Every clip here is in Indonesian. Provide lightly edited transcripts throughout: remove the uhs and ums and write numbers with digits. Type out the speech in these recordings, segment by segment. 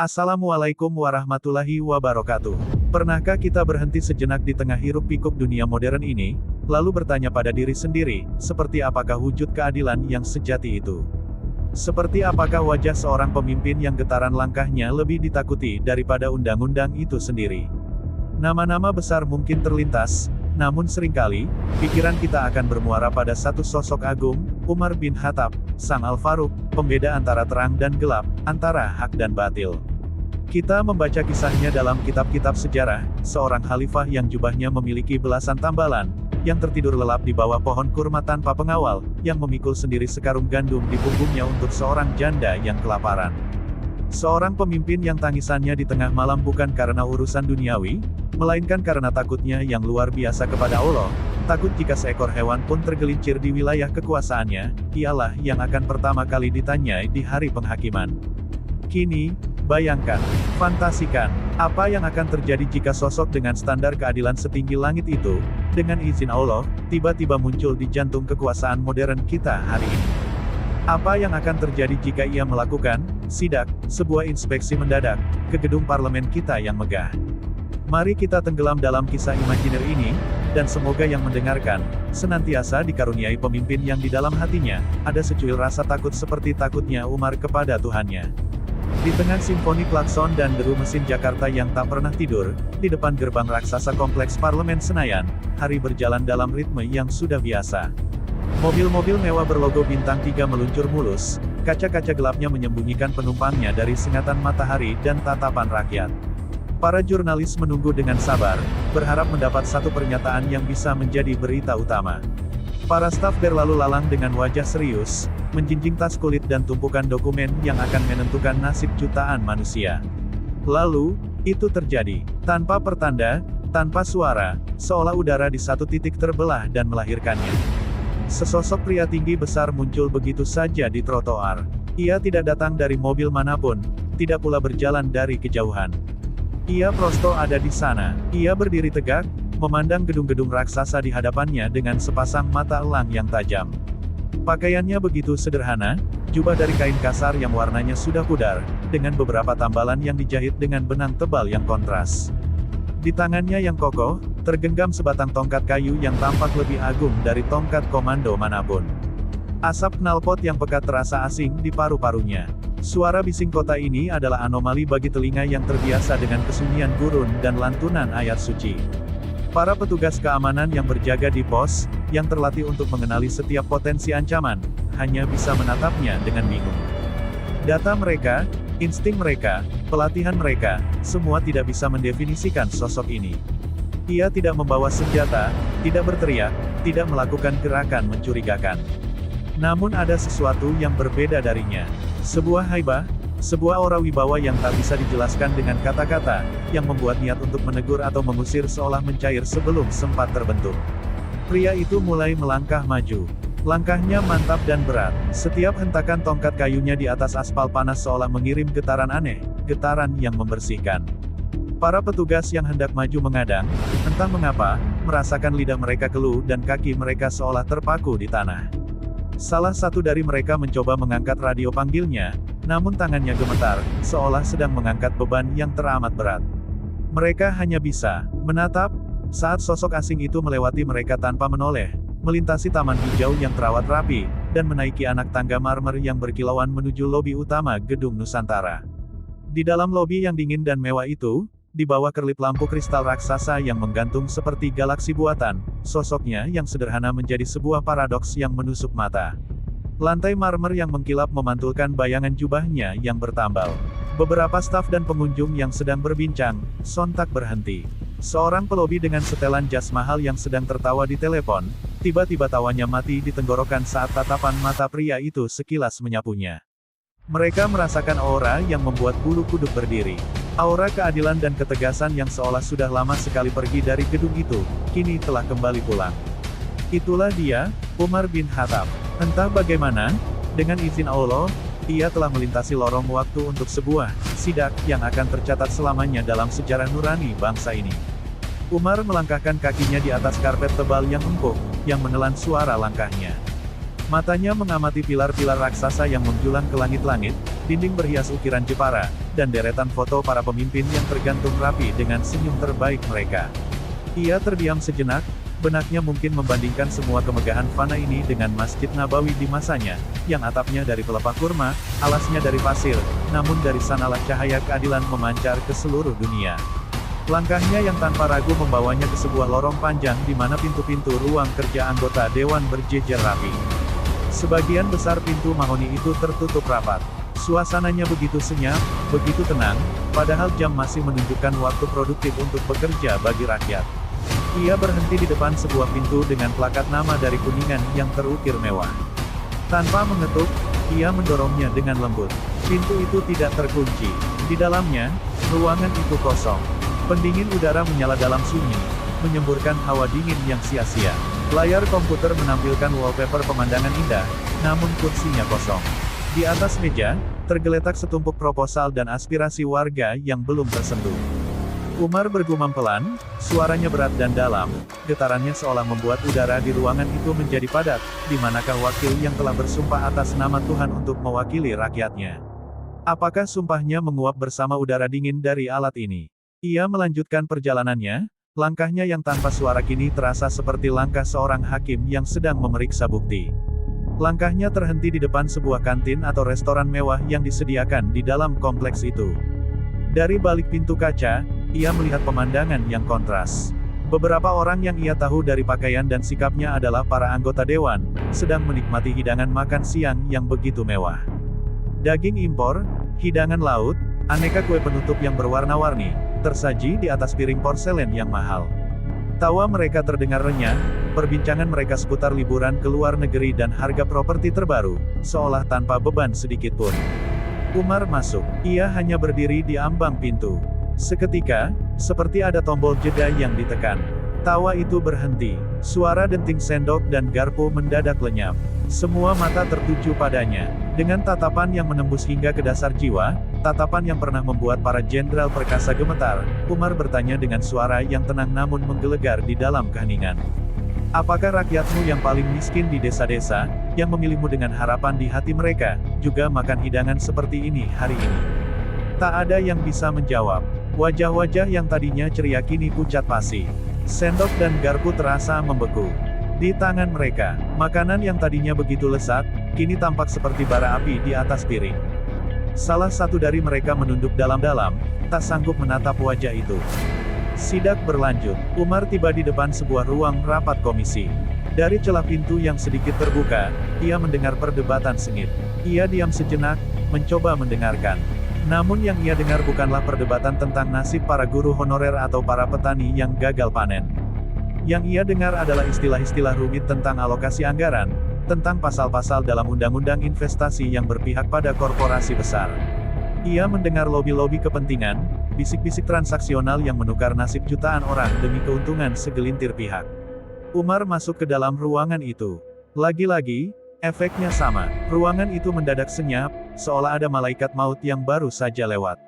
Assalamualaikum warahmatullahi wabarakatuh. Pernahkah kita berhenti sejenak di tengah hiruk-pikuk dunia modern ini, lalu bertanya pada diri sendiri, seperti apakah wujud keadilan yang sejati itu? Seperti apakah wajah seorang pemimpin yang getaran langkahnya lebih ditakuti daripada undang-undang itu sendiri? Nama-nama besar mungkin terlintas, namun seringkali, pikiran kita akan bermuara pada satu sosok agung, Umar bin Khattab, Sang Al-Faruq, pembeda antara terang dan gelap, antara hak dan batil. Kita membaca kisahnya dalam kitab-kitab sejarah, seorang khalifah yang jubahnya memiliki belasan tambalan, yang tertidur lelap di bawah pohon kurma tanpa pengawal, yang memikul sendiri sekarung gandum di punggungnya untuk seorang janda yang kelaparan. Seorang pemimpin yang tangisannya di tengah malam bukan karena urusan duniawi, melainkan karena takutnya yang luar biasa kepada Allah, takut jika seekor hewan pun tergelincir di wilayah kekuasaannya, ialah yang akan pertama kali ditanyai di hari penghakiman. Kini, bayangkan, fantasikan, apa yang akan terjadi jika sosok dengan standar keadilan setinggi langit itu, dengan izin Allah, tiba-tiba muncul di jantung kekuasaan modern kita hari ini. Apa yang akan terjadi jika ia melakukan, sidak, sebuah inspeksi mendadak, ke gedung parlemen kita yang megah? Mari kita tenggelam dalam kisah imajiner ini, dan semoga yang mendengarkan, senantiasa dikaruniai pemimpin yang di dalam hatinya, ada secuil rasa takut seperti takutnya Umar kepada Tuhannya. Di tengah simfoni klakson dan deru mesin Jakarta yang tak pernah tidur, di depan gerbang raksasa kompleks Parlemen Senayan, hari berjalan dalam ritme yang sudah biasa. Mobil-mobil mewah berlogo bintang 3 meluncur mulus, kaca-kaca gelapnya menyembunyikan penumpangnya dari sengatan matahari dan tatapan rakyat. Para jurnalis menunggu dengan sabar, berharap mendapat satu pernyataan yang bisa menjadi berita utama. Para staf berlalu lalang dengan wajah serius, menjinjing tas kulit dan tumpukan dokumen yang akan menentukan nasib jutaan manusia. Lalu, itu terjadi. Tanpa pertanda, tanpa suara, seolah udara di satu titik terbelah dan melahirkannya. Sesosok pria tinggi besar muncul begitu saja di trotoar. Ia tidak datang dari mobil manapun, tidak pula berjalan dari kejauhan. Ia prosto ada di sana. Ia berdiri tegak, memandang gedung-gedung raksasa di hadapannya dengan sepasang mata elang yang tajam. Pakaiannya begitu sederhana, jubah dari kain kasar yang warnanya sudah pudar, dengan beberapa tambalan yang dijahit dengan benang tebal yang kontras. Di tangannya yang kokoh, tergenggam sebatang tongkat kayu yang tampak lebih agung dari tongkat komando manapun. Asap knalpot yang pekat terasa asing di paru-parunya. Suara bising kota ini adalah anomali bagi telinga yang terbiasa dengan kesunyian gurun dan lantunan ayat suci. Para petugas keamanan yang berjaga di pos, yang terlatih untuk mengenali setiap potensi ancaman, hanya bisa menatapnya dengan bingung. Data mereka, insting mereka, pelatihan mereka, semua tidak bisa mendefinisikan sosok ini. Ia tidak membawa senjata, tidak berteriak, tidak melakukan gerakan mencurigakan. Namun ada sesuatu yang berbeda darinya. Sebuah haibah, sebuah aura wibawa yang tak bisa dijelaskan dengan kata-kata, yang membuat niat untuk menegur atau mengusir seolah mencair sebelum sempat terbentuk. Pria itu mulai melangkah maju. Langkahnya mantap dan berat. Setiap hentakan tongkat kayunya di atas aspal panas seolah mengirim getaran aneh, getaran yang membersihkan. Para petugas yang hendak maju mengadang, entah mengapa, merasakan lidah mereka keluh dan kaki mereka seolah terpaku di tanah. Salah satu dari mereka mencoba mengangkat radio panggilnya, namun tangannya gemetar, seolah sedang mengangkat beban yang teramat berat. Mereka hanya bisa menatap saat sosok asing itu melewati mereka tanpa menoleh, melintasi taman hijau yang terawat rapi, dan menaiki anak tangga marmer yang berkilauan menuju lobi utama Gedung Nusantara. Di dalam lobi yang dingin dan mewah itu, di bawah kerlip lampu kristal raksasa yang menggantung seperti galaksi buatan, sosoknya yang sederhana menjadi sebuah paradoks yang menusuk mata. Lantai marmer yang mengkilap memantulkan bayangan jubahnya yang bertambal. Beberapa staf dan pengunjung yang sedang berbincang, sontak berhenti. Seorang pelobi dengan setelan jas mahal yang sedang tertawa di telepon, tiba-tiba tawanya mati di tenggorokan saat tatapan mata pria itu sekilas menyapunya. Mereka merasakan aura yang membuat bulu kuduk berdiri. Aura keadilan dan ketegasan yang seolah sudah lama sekali pergi dari gedung itu, kini telah kembali pulang. Itulah dia, Umar bin Khattab. Entah bagaimana, dengan izin Allah, ia telah melintasi lorong waktu untuk sebuah sidak yang akan tercatat selamanya dalam sejarah nurani bangsa ini. Umar melangkahkan kakinya di atas karpet tebal yang empuk, yang menelan suara langkahnya. Matanya mengamati pilar-pilar raksasa yang menjulang ke langit-langit, dinding berhias ukiran Jepara, dan deretan foto para pemimpin yang tergantung rapi dengan senyum terbaik mereka. Ia terdiam sejenak, benaknya mungkin membandingkan semua kemegahan fana ini dengan Masjid Nabawi di masanya, yang atapnya dari pelepah kurma, alasnya dari pasir, namun dari sanalah cahaya keadilan memancar ke seluruh dunia. Langkahnya yang tanpa ragu membawanya ke sebuah lorong panjang di mana pintu-pintu ruang kerja anggota dewan berjejer rapi. Sebagian besar pintu mahoni itu tertutup rapat. Suasananya begitu senyap, begitu tenang, padahal jam masih menunjukkan waktu produktif untuk bekerja bagi rakyat. Ia berhenti di depan sebuah pintu dengan plakat nama dari Kuningan yang terukir mewah. Tanpa mengetuk, ia mendorongnya dengan lembut. Pintu itu tidak terkunci. Di dalamnya, ruangan itu kosong. Pendingin udara menyala dalam sunyi, menyemburkan hawa dingin yang sia-sia. Layar komputer menampilkan wallpaper pemandangan indah, namun kursinya kosong. Di atas meja, tergeletak setumpuk proposal dan aspirasi warga yang belum tersentuh. Umar bergumam pelan, suaranya berat dan dalam, getarannya seolah membuat udara di ruangan itu menjadi padat, di manakah wakil yang telah bersumpah atas nama Tuhan untuk mewakili rakyatnya? Apakah sumpahnya menguap bersama udara dingin dari alat ini? Ia melanjutkan perjalanannya, langkahnya yang tanpa suara kini terasa seperti langkah seorang hakim yang sedang memeriksa bukti. Langkahnya terhenti di depan sebuah kantin atau restoran mewah yang disediakan di dalam kompleks itu. Dari balik pintu kaca, ia melihat pemandangan yang kontras. Beberapa orang yang ia tahu dari pakaian dan sikapnya adalah para anggota dewan, sedang menikmati hidangan makan siang yang begitu mewah. Daging impor, hidangan laut, aneka kue penutup yang berwarna-warni, tersaji di atas piring porselen yang mahal. Tawa mereka terdengar renyah, perbincangan mereka seputar liburan ke luar negeri dan harga properti terbaru, seolah tanpa beban sedikit pun. Umar masuk. Ia hanya berdiri di ambang pintu. Seketika, seperti ada tombol jeda yang ditekan. Tawa itu berhenti. Suara denting sendok dan garpu mendadak lenyap. Semua mata tertuju padanya. Dengan tatapan yang menembus hingga ke dasar jiwa, tatapan yang pernah membuat para jenderal perkasa gemetar, Umar bertanya dengan suara yang tenang namun menggelegar di dalam keheningan. Apakah rakyatmu yang paling miskin di desa-desa, yang memilihmu dengan harapan di hati mereka, juga makan hidangan seperti ini hari ini? Tak ada yang bisa menjawab. Wajah-wajah yang tadinya ceria kini pucat pasi. Sendok dan garpu terasa membeku. Di tangan mereka, makanan yang tadinya begitu lezat, kini tampak seperti bara api di atas piring. Salah satu dari mereka menunduk dalam-dalam, tak sanggup menatap wajah itu. Sidak berlanjut. Umar tiba di depan sebuah ruang rapat komisi. Dari celah pintu yang sedikit terbuka, ia mendengar perdebatan sengit. Ia diam sejenak, mencoba mendengarkan. Namun yang ia dengar bukanlah perdebatan tentang nasib para guru honorer atau para petani yang gagal panen. Yang ia dengar adalah istilah-istilah rumit tentang alokasi anggaran, tentang pasal-pasal dalam undang-undang investasi yang berpihak pada korporasi besar. Ia mendengar lobi-lobi kepentingan, bisik-bisik transaksional yang menukar nasib jutaan orang demi keuntungan segelintir pihak. Umar masuk ke dalam ruangan itu. Lagi-lagi, efeknya sama. Ruangan itu mendadak senyap, seolah ada malaikat maut yang baru saja lewat.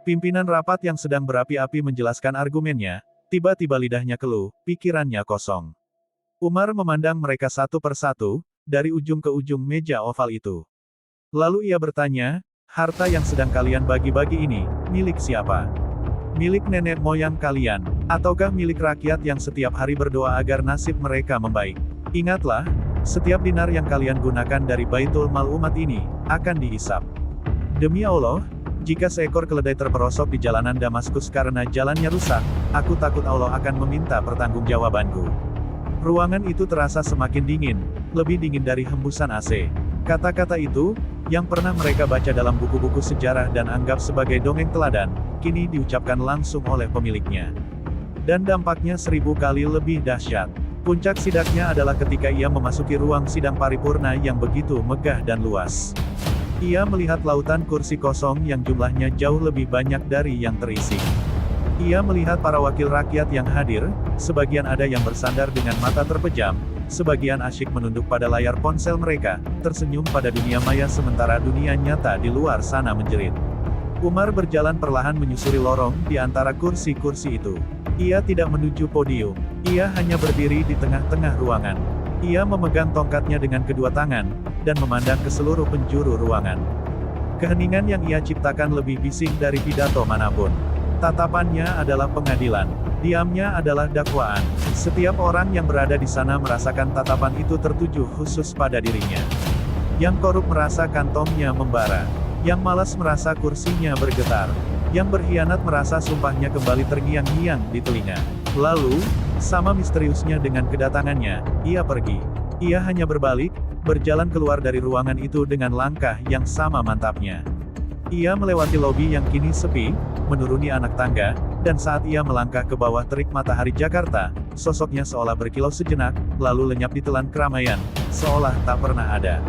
Pimpinan rapat yang sedang berapi-api menjelaskan argumennya, tiba-tiba lidahnya keluh, pikirannya kosong. Umar memandang mereka satu persatu, dari ujung ke ujung meja oval itu. Lalu ia bertanya, harta yang sedang kalian bagi-bagi ini, milik siapa? Milik nenek moyang kalian, ataukah milik rakyat yang setiap hari berdoa agar nasib mereka membaik? Ingatlah, setiap dinar yang kalian gunakan dari Baitul Mal umat ini, akan dihisap. Demi Allah, jika seekor keledai terperosok di jalanan Damaskus karena jalannya rusak, aku takut Allah akan meminta pertanggungjawabanku. Ruangan itu terasa semakin dingin, lebih dingin dari hembusan AC. Kata-kata itu, yang pernah mereka baca dalam buku-buku sejarah dan anggap sebagai dongeng teladan, kini diucapkan langsung oleh pemiliknya. Dan dampaknya 1000 kali lebih dahsyat. Puncak sidaknya adalah ketika ia memasuki ruang sidang paripurna yang begitu megah dan luas. Ia melihat lautan kursi kosong yang jumlahnya jauh lebih banyak dari yang terisi. Ia melihat para wakil rakyat yang hadir, sebagian ada yang bersandar dengan mata terpejam, sebagian asyik menunduk pada layar ponsel mereka, tersenyum pada dunia maya sementara dunia nyata di luar sana menjerit. Umar berjalan perlahan menyusuri lorong di antara kursi-kursi itu. Ia tidak menuju podium. Ia hanya berdiri di tengah-tengah ruangan. Ia memegang tongkatnya dengan kedua tangan, dan memandang ke seluruh penjuru ruangan. Keheningan yang ia ciptakan lebih bising dari pidato manapun. Tatapannya adalah pengadilan. Diamnya adalah dakwaan. Setiap orang yang berada di sana merasakan tatapan itu tertuju khusus pada dirinya. Yang korup merasa kantongnya membara. Yang malas merasa kursinya bergetar. Yang berkhianat merasa sumpahnya kembali terngiang-ngiang di telinga. Lalu, sama misteriusnya dengan kedatangannya, ia pergi. Ia hanya berbalik, berjalan keluar dari ruangan itu dengan langkah yang sama mantapnya. Ia melewati lobi yang kini sepi, menuruni anak tangga, dan saat ia melangkah ke bawah terik matahari Jakarta, sosoknya seolah berkilau sejenak, lalu lenyap di telan keramaian, seolah tak pernah ada.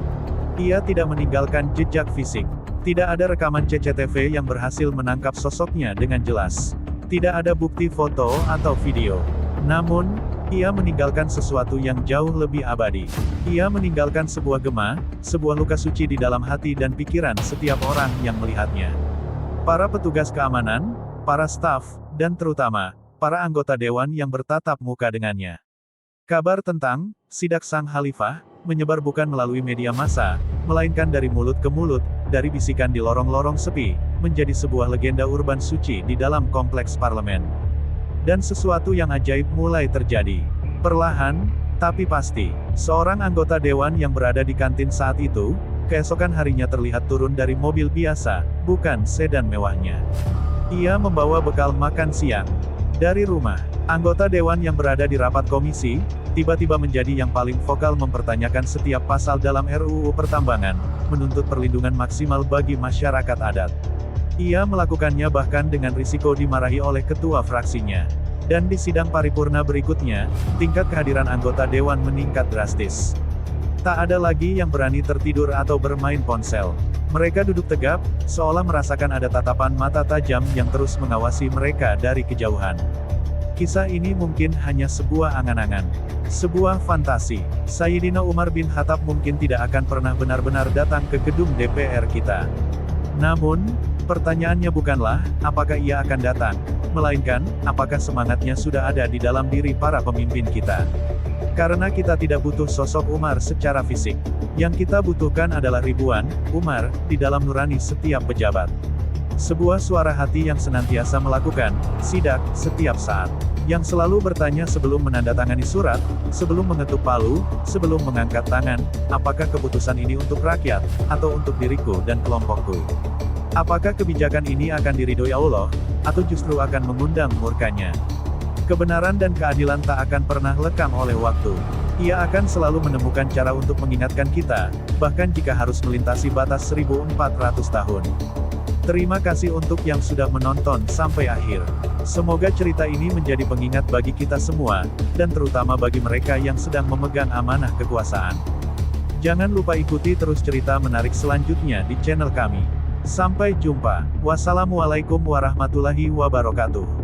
Ia tidak meninggalkan jejak fisik. Tidak ada rekaman CCTV yang berhasil menangkap sosoknya dengan jelas. Tidak ada bukti foto atau video. Namun, ia meninggalkan sesuatu yang jauh lebih abadi. Ia meninggalkan sebuah gema, sebuah luka suci di dalam hati dan pikiran setiap orang yang melihatnya. Para petugas keamanan, para staf, dan terutama, para anggota dewan yang bertatap muka dengannya. Kabar tentang sidak sang khalifah menyebar bukan melalui media massa, melainkan dari mulut ke mulut, dari bisikan di lorong-lorong sepi, menjadi sebuah legenda urban suci di dalam kompleks parlemen. Dan sesuatu yang ajaib mulai terjadi. Perlahan, tapi pasti, seorang anggota dewan yang berada di kantin saat itu, keesokan harinya terlihat turun dari mobil biasa, bukan sedan mewahnya. Ia membawa bekal makan siang. Dari rumah, anggota dewan yang berada di rapat komisi, tiba-tiba menjadi yang paling vokal mempertanyakan setiap pasal dalam RUU Pertambangan, menuntut perlindungan maksimal bagi masyarakat adat. Ia melakukannya bahkan dengan risiko dimarahi oleh ketua fraksinya. Dan di sidang paripurna berikutnya, tingkat kehadiran anggota dewan meningkat drastis. Tak ada lagi yang berani tertidur atau bermain ponsel. Mereka duduk tegap, seolah merasakan ada tatapan mata tajam yang terus mengawasi mereka dari kejauhan. Kisah ini mungkin hanya sebuah angan-angan. Sebuah fantasi. Sayyidina Umar bin Khattab mungkin tidak akan pernah benar-benar datang ke gedung DPR kita. Namun, pertanyaannya bukanlah, apakah ia akan datang, melainkan, apakah semangatnya sudah ada di dalam diri para pemimpin kita. Karena kita tidak butuh sosok Umar secara fisik. Yang kita butuhkan adalah ribuan Umar di dalam nurani setiap pejabat. Sebuah suara hati yang senantiasa melakukan sidak setiap saat. Yang selalu bertanya sebelum menandatangani surat, sebelum mengetuk palu, sebelum mengangkat tangan, apakah keputusan ini untuk rakyat, atau untuk diriku dan kelompokku? Apakah kebijakan ini akan diridhoi Allah, atau justru akan mengundang murkanya? Kebenaran dan keadilan tak akan pernah lekang oleh waktu. Ia akan selalu menemukan cara untuk mengingatkan kita, bahkan jika harus melintasi batas 1400 tahun. Terima kasih untuk yang sudah menonton sampai akhir. Semoga cerita ini menjadi pengingat bagi kita semua, dan terutama bagi mereka yang sedang memegang amanah kekuasaan. Jangan lupa ikuti terus cerita menarik selanjutnya di channel kami. Sampai jumpa. Wassalamualaikum warahmatullahi wabarakatuh.